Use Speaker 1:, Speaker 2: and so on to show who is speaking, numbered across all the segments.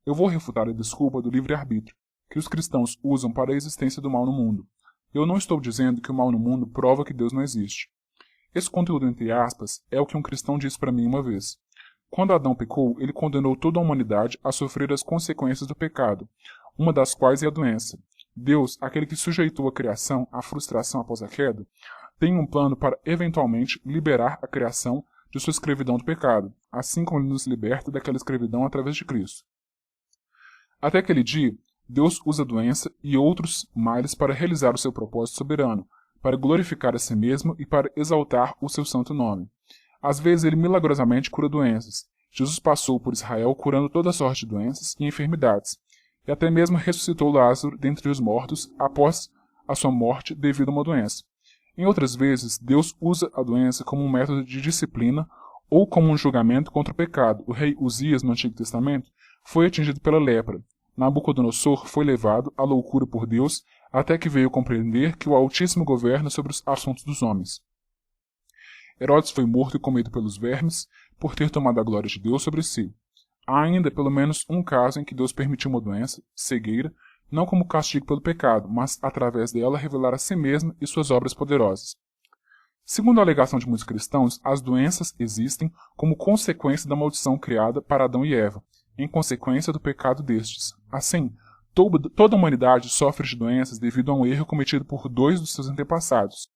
Speaker 1: Eu vou refutar a desculpa do livre-arbítrio, que os cristãos usam para a existência do mal no mundo. Eu não estou dizendo que o mal no mundo prova que Deus não existe. Esse conteúdo, entre aspas, é o que um cristão disse para mim uma vez. Quando Adão pecou, ele condenou toda a humanidade a sofrer as consequências do pecado, uma das quais é a doença. Deus, aquele que sujeitou a criação à frustração após a queda, tem um plano para, eventualmente, liberar a criação de sua escravidão do pecado, assim como ele nos liberta daquela escravidão através de Cristo. Até aquele dia, Deus usa a doença e outros males para realizar o seu propósito soberano, para glorificar a si mesmo e para exaltar o seu santo nome. Às vezes ele milagrosamente cura doenças. Jesus passou por Israel curando toda sorte de doenças e enfermidades, e até mesmo ressuscitou Lázaro dentre os mortos após a sua morte devido a uma doença. Em outras vezes, Deus usa a doença como um método de disciplina ou como um julgamento contra o pecado. O rei Uzias, no Antigo Testamento, foi atingido pela lepra. Nabucodonosor foi levado à loucura por Deus até que veio compreender que o Altíssimo governa sobre os assuntos dos homens. Herodes foi morto e comido pelos vermes por ter tomado a glória de Deus sobre si. Há ainda pelo menos um caso em que Deus permitiu uma doença, cegueira, não como castigo pelo pecado, mas através dela revelar a si mesmo e suas obras poderosas. Segundo a alegação de muitos cristãos, as doenças existem como consequência da maldição criada para Adão e Eva, em consequência do pecado destes. Assim, toda a humanidade sofre de doenças devido a um erro cometido por dois dos seus antepassados.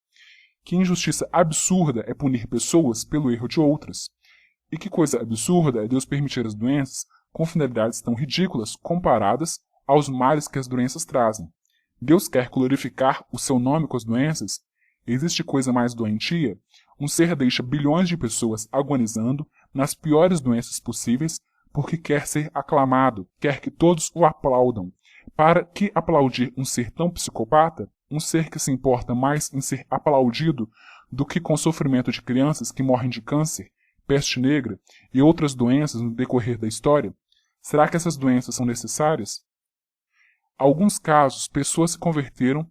Speaker 1: Que injustiça absurda é punir pessoas pelo erro de outras. E que coisa absurda é Deus permitir as doenças com finalidades tão ridículas comparadas aos males que as doenças trazem. Deus quer glorificar o seu nome com as doenças? Existe coisa mais doentia? Um ser deixa bilhões de pessoas agonizando nas piores doenças possíveis porque quer ser aclamado, quer que todos o aplaudam. Para que aplaudir um ser tão psicopata? Um ser que se importa mais em ser aplaudido do que com o sofrimento de crianças que morrem de câncer, peste negra e outras doenças no decorrer da história? Será que essas doenças são necessárias? Em alguns casos, pessoas se converteram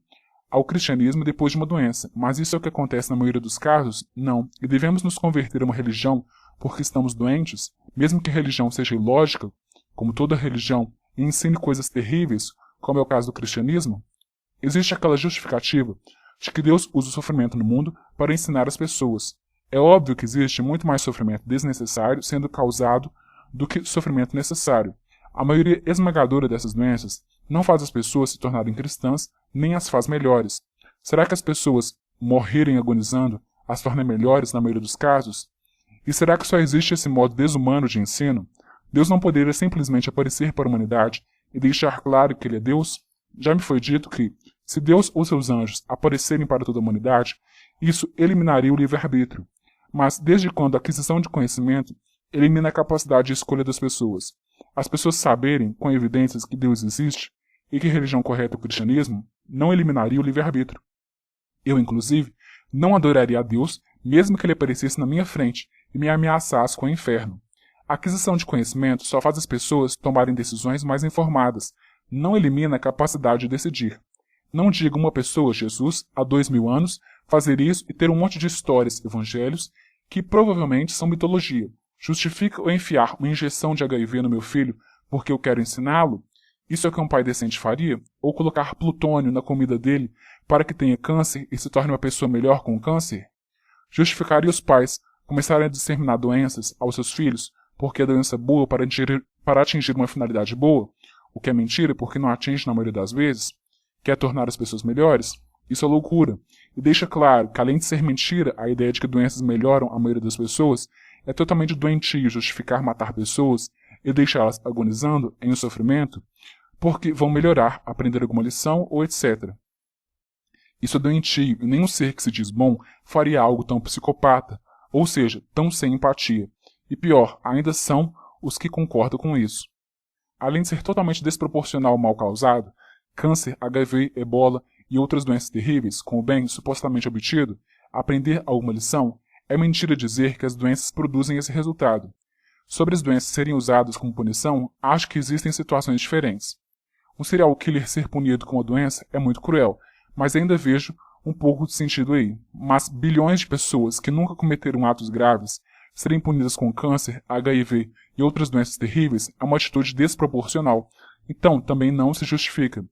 Speaker 1: ao cristianismo depois de uma doença, mas isso é o que acontece na maioria dos casos? Não. E devemos nos converter a uma religião porque estamos doentes, mesmo que a religião seja ilógica, como toda religião, e ensine coisas terríveis, como é o caso do cristianismo? Existe aquela justificativa de que Deus usa o sofrimento no mundo para ensinar as pessoas. É óbvio que existe muito mais sofrimento desnecessário sendo causado do que sofrimento necessário. A maioria esmagadora dessas doenças não faz as pessoas se tornarem cristãs, nem as faz melhores. Será que as pessoas morrerem agonizando as torna melhores na maioria dos casos? E será que só existe esse modo desumano de ensino? Deus não poderia simplesmente aparecer para a humanidade e deixar claro que ele é Deus? Já me foi dito que, se Deus ou seus anjos aparecerem para toda a humanidade, isso eliminaria o livre-arbítrio. Mas desde quando a aquisição de conhecimento elimina a capacidade de escolha das pessoas? As pessoas saberem, com evidências, que Deus existe e que a religião correta é o cristianismo, não eliminaria o livre-arbítrio. Eu, inclusive, não adoraria a Deus, mesmo que ele aparecesse na minha frente e me ameaçasse com o inferno. A aquisição de conhecimento só faz as pessoas tomarem decisões mais informadas, não elimina a capacidade de decidir. Não diga uma pessoa, Jesus, há 2000 anos, fazer isso e ter um monte de histórias, evangelhos, que provavelmente são mitologia. Justifica eu enfiar uma injeção de HIV no meu filho porque eu quero ensiná-lo? Isso é o que um pai decente faria? Ou colocar plutônio na comida dele para que tenha câncer e se torne uma pessoa melhor com o câncer? Justificaria os pais começarem a disseminar doenças aos seus filhos porque a doença é boa para atingir uma finalidade boa? O que é mentira porque não atinge na maioria das vezes? Quer tornar as pessoas melhores? Isso é loucura. E deixa claro que, além de ser mentira, a ideia de que doenças melhoram a maioria das pessoas é totalmente doentio justificar matar pessoas e deixá-las agonizando em um sofrimento porque vão melhorar, aprender alguma lição ou etc. Isso é doentio e nenhum ser que se diz bom faria algo tão psicopata, ou seja, tão sem empatia. E pior, ainda são os que concordam com isso. Além de ser totalmente desproporcional ao mal causado, câncer, HIV, ebola e outras doenças terríveis, com o bem supostamente obtido, aprender alguma lição, é mentira dizer que as doenças produzem esse resultado. Sobre as doenças serem usadas como punição, acho que existem situações diferentes. Um serial killer ser punido com a doença é muito cruel, mas ainda vejo um pouco de sentido aí. Mas bilhões de pessoas que nunca cometeram atos graves serem punidas com câncer, HIV e outras doenças terríveis é uma atitude desproporcional. Então, também não se justifica.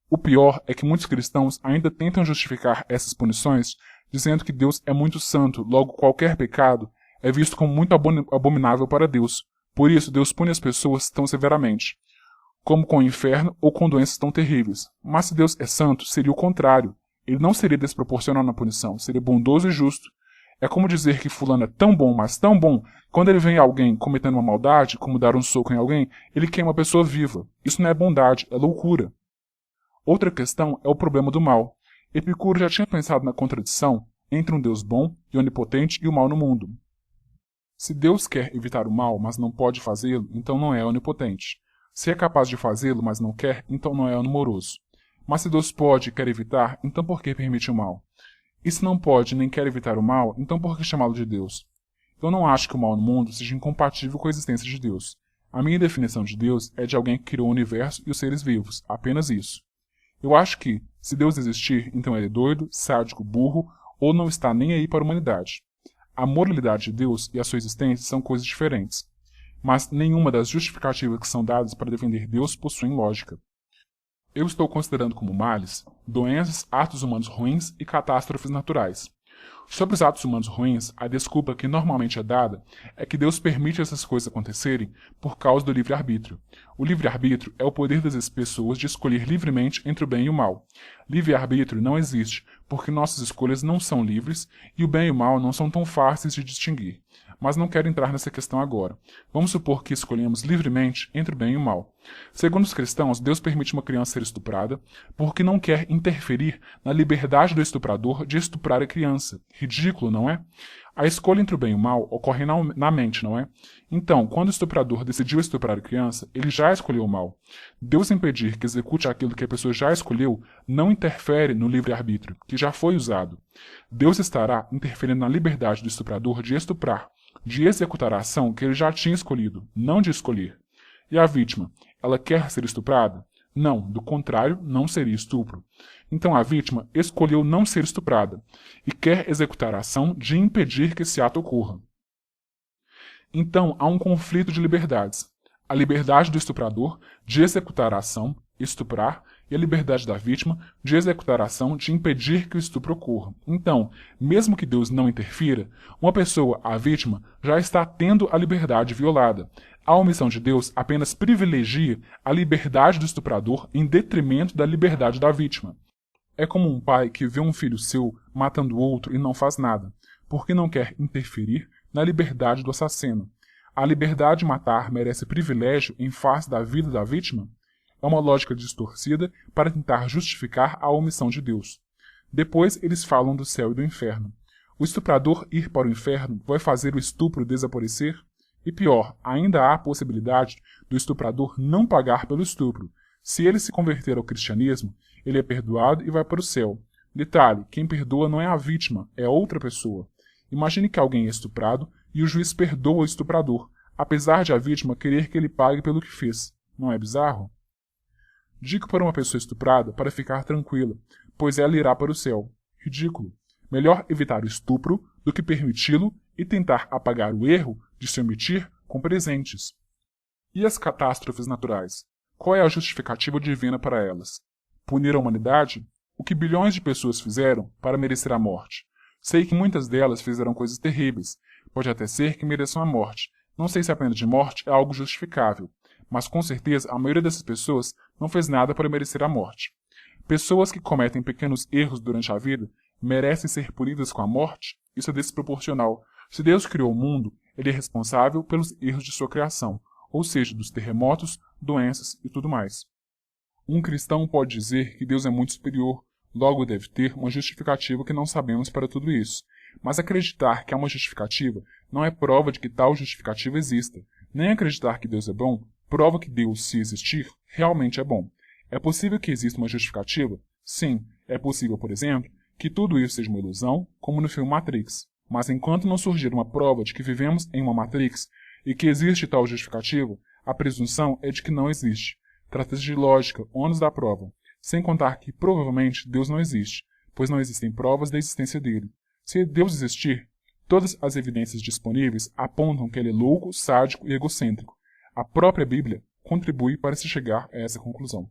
Speaker 1: O pior é que muitos cristãos ainda tentam justificar essas punições dizendo que Deus é muito santo, logo qualquer pecado é visto como muito abominável para Deus. Por isso, Deus pune as pessoas tão severamente, como com o inferno ou com doenças tão terríveis. Mas se Deus é santo, seria o contrário. Ele não seria desproporcional na punição, seria bondoso e justo. É como dizer que fulano é tão bom, mas tão bom, quando ele vê alguém cometendo uma maldade, como dar um soco em alguém, ele queima a pessoa viva. Isso não é bondade, é loucura. Outra questão é o problema do mal. Epicuro já tinha pensado na contradição entre um Deus bom e onipotente e o mal no mundo. Se Deus quer evitar o mal, mas não pode fazê-lo, então não é onipotente. Se é capaz de fazê-lo, mas não quer, então não é amoroso. Mas se Deus pode e quer evitar, então por que permite o mal? E se não pode nem quer evitar o mal, então por que chamá-lo de Deus? Eu não acho que o mal no mundo seja incompatível com a existência de Deus. A minha definição de Deus é de alguém que criou o universo e os seres vivos, apenas isso. Eu acho que, se Deus existir, então ele é doido, sádico, burro, ou não está nem aí para a humanidade. A moralidade de Deus e a sua existência são coisas diferentes. Mas nenhuma das justificativas que são dadas para defender Deus possuem lógica. Eu estou considerando como males doenças, atos humanos ruins e catástrofes naturais. Sobre os atos humanos ruins, a desculpa que normalmente é dada é que Deus permite essas coisas acontecerem por causa do livre-arbítrio. O livre-arbítrio é o poder das pessoas de escolher livremente entre o bem e o mal. Livre-arbítrio não existe, porque nossas escolhas não são livres e o bem e o mal não são tão fáceis de distinguir. Mas não quero entrar nessa questão agora. Vamos supor que escolhemos livremente entre o bem e o mal. Segundo os cristãos, Deus permite uma criança ser estuprada porque não quer interferir na liberdade do estuprador de estuprar a criança. Ridículo, não é? A escolha entre o bem e o mal ocorre na mente, não é? Então, quando o estuprador decidiu estuprar a criança, ele já escolheu o mal. Deus impedir que execute aquilo que a pessoa já escolheu não interfere no livre-arbítrio, que já foi usado. Deus estará interferindo na liberdade do estuprador de estuprar, de executar a ação que ele já tinha escolhido, não de escolher. E a vítima, ela quer ser estuprada? Não, do contrário, não seria estupro. Então a vítima escolheu não ser estuprada e quer executar a ação de impedir que esse ato ocorra. Então há um conflito de liberdades. A liberdade do estuprador de executar a ação, estuprar, e a liberdade da vítima de executar a ação de impedir que o estupro ocorra. Então, mesmo que Deus não interfira, uma pessoa, a vítima, já está tendo a liberdade violada. A omissão de Deus apenas privilegia a liberdade do estuprador em detrimento da liberdade da vítima. É como um pai que vê um filho seu matando outro e não faz nada, porque não quer interferir na liberdade do assassino. A liberdade de matar merece privilégio em face da vida da vítima? É uma lógica distorcida para tentar justificar a omissão de Deus. Depois eles falam do céu e do inferno. O estuprador ir para o inferno vai fazer o estupro desaparecer? E pior, ainda há a possibilidade do estuprador não pagar pelo estupro. Se ele se converter ao cristianismo, ele é perdoado e vai para o céu. Detalhe, quem perdoa não é a vítima, é outra pessoa. Imagine que alguém é estuprado e o juiz perdoa o estuprador, apesar de a vítima querer que ele pague pelo que fez. Não é bizarro? Digo para uma pessoa estuprada para ficar tranquila, pois ela irá para o céu. Ridículo. Melhor evitar o estupro do que permiti-lo e tentar apagar o erro de se omitir com presentes. E as catástrofes naturais? Qual é a justificativa divina para elas? Punir a humanidade? O que bilhões de pessoas fizeram para merecer a morte? Sei que muitas delas fizeram coisas terríveis. Pode até ser que mereçam a morte. Não sei se a pena de morte é algo justificável, mas com certeza a maioria dessas pessoas não fez nada para merecer a morte. Pessoas que cometem pequenos erros durante a vida merecem ser punidas com a morte? Isso é desproporcional. Se Deus criou o mundo, ele é responsável pelos erros de sua criação, ou seja, dos terremotos, doenças e tudo mais. Um cristão pode dizer que Deus é muito superior, logo deve ter uma justificativa que não sabemos para tudo isso. Mas acreditar que há uma justificativa não é prova de que tal justificativa exista. Nem acreditar que Deus é bom prova que Deus, se existir, realmente é bom. É possível que exista uma justificativa? Sim, é possível, por exemplo, que tudo isso seja uma ilusão, como no filme Matrix. Mas enquanto não surgir uma prova de que vivemos em uma Matrix e que existe tal justificativa, a presunção é de que não existe. Trata-se de lógica, ônus da prova, sem contar que provavelmente Deus não existe, pois não existem provas da existência dele. Se Deus existir, todas as evidências disponíveis apontam que ele é louco, sádico e egocêntrico. A própria Bíblia contribui para se chegar a essa conclusão.